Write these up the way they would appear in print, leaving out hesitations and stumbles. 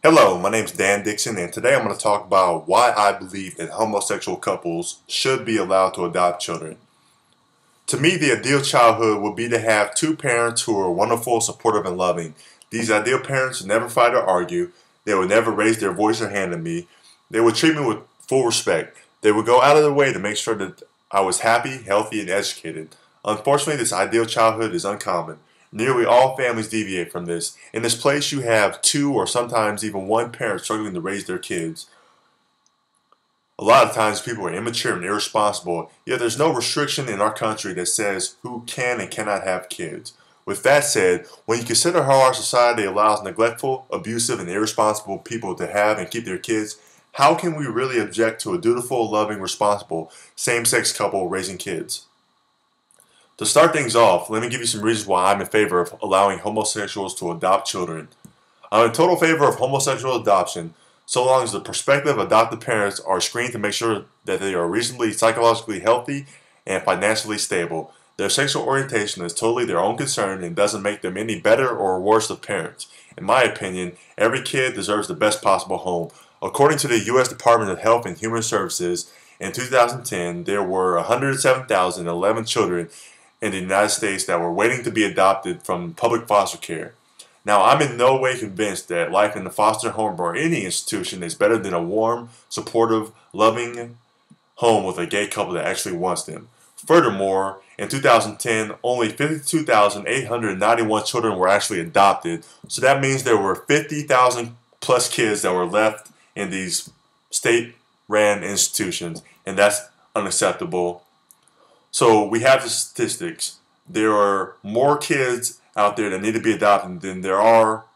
Hello, my name is Dan Dixon, and today I'm going to talk about why I believe that homosexual couples should be allowed to adopt children. To me, the ideal childhood would be to have two parents who are wonderful, supportive, and loving. These ideal parents would never fight or argue. They would never raise their voice or hand at me. They would treat me with full respect. They would go out of their way to make sure that I was happy, healthy, and educated. Unfortunately, this ideal childhood is uncommon. Nearly all families deviate from this. In this place, you have two or sometimes even one parent struggling to raise their kids. A lot of times people are immature and irresponsible, yet there's no restriction in our country that says who can and cannot have kids. With that said, when you consider how our society allows neglectful, abusive, and irresponsible people to have and keep their kids, how can we really object to a dutiful, loving, responsible, same-sex couple raising kids? To start things off, let me give you some reasons why I'm in favor of allowing homosexuals to adopt children. I'm in total favor of homosexual adoption, so long as the prospective adoptive parents are screened to make sure that they are reasonably psychologically healthy and financially stable. Their sexual orientation is totally their own concern and doesn't make them any better or worse of parents. In my opinion, every kid deserves the best possible home. According to the U.S. Department of Health and Human Services, in 2010, there were 107,011 children in the United States that were waiting to be adopted from public foster care. Now, I'm in no way convinced that life in the foster home or any institution is better than a warm, supportive, loving home with a gay couple that actually wants them. Furthermore, in 2010, only 52,891 children were actually adopted, so that means there were 50,000 plus kids that were left in these state-ran institutions, and that's unacceptable. So we have the statistics. There are more kids out there that need to be adopted than there are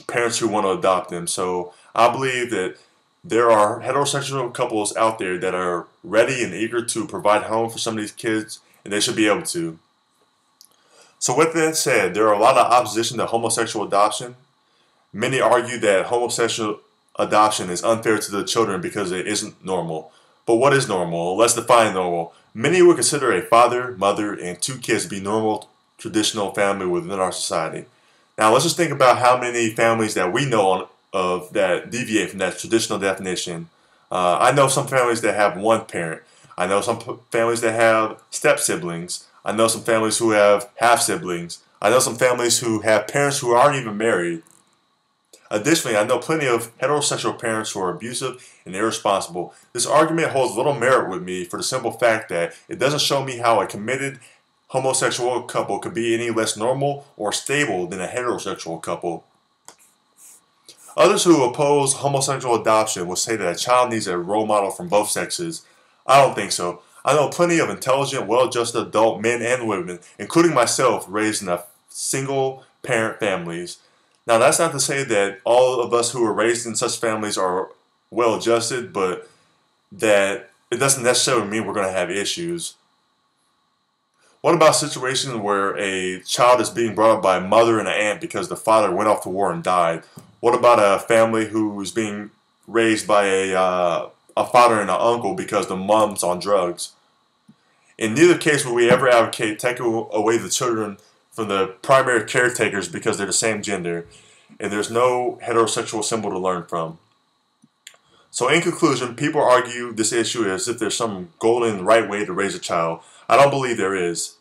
parents who want to adopt them. So I believe that there are heterosexual couples out there that are ready and eager to provide home for some of these kids, and they should be able to. So with that said, there are a lot of opposition to homosexual adoption. Many argue that homosexual adoption is unfair to the children because it isn't normal. But what is normal? Let's define normal. Many would consider a father, mother, and two kids to be normal, traditional family within our society. Now let's just think about how many families that we know of that deviate from that traditional definition. I know some families that have one parent. I know some families that have step siblings. I know some families who have half siblings. I know some families who have parents who aren't even married. Additionally, I know plenty of heterosexual parents who are abusive and irresponsible. This argument holds little merit with me for the simple fact that it doesn't show me how a committed homosexual couple could be any less normal or stable than a heterosexual couple. Others who oppose homosexual adoption will say that a child needs a role model from both sexes. I don't think so. I know plenty of intelligent, well-adjusted adult men and women, including myself, raised in a single-parent families. Now, that's not to say that all of us who are raised in such families are well-adjusted, but that it doesn't necessarily mean we're going to have issues. What about situations where a child is being brought up by a mother and an aunt because the father went off to war and died? What about a family who is being raised by a father and an uncle because the mom's on drugs? In neither case will we ever advocate taking away the children from the primary caretakers because they're the same gender, and there's no heterosexual symbol to learn from. So in conclusion, people argue this issue as if there's some golden right way to raise a child. I don't believe there is.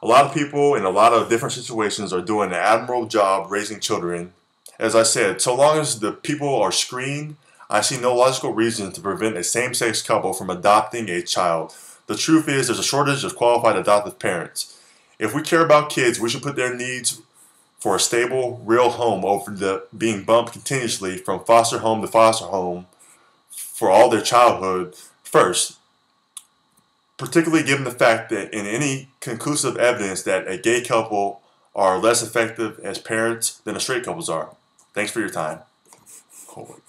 A lot of people in a lot of different situations are doing an admirable job raising children. As I said, so long as the people are screened, I see no logical reason to prevent a same-sex couple from adopting a child. The truth is there's a shortage of qualified adoptive parents. If we care about kids, we should put their needs for a stable, real home over the being bumped continuously from foster home to foster home for all their childhood first, particularly given the fact that in any conclusive evidence that a gay couple are less effective as parents than a straight couples are. Thanks for your time. Cool.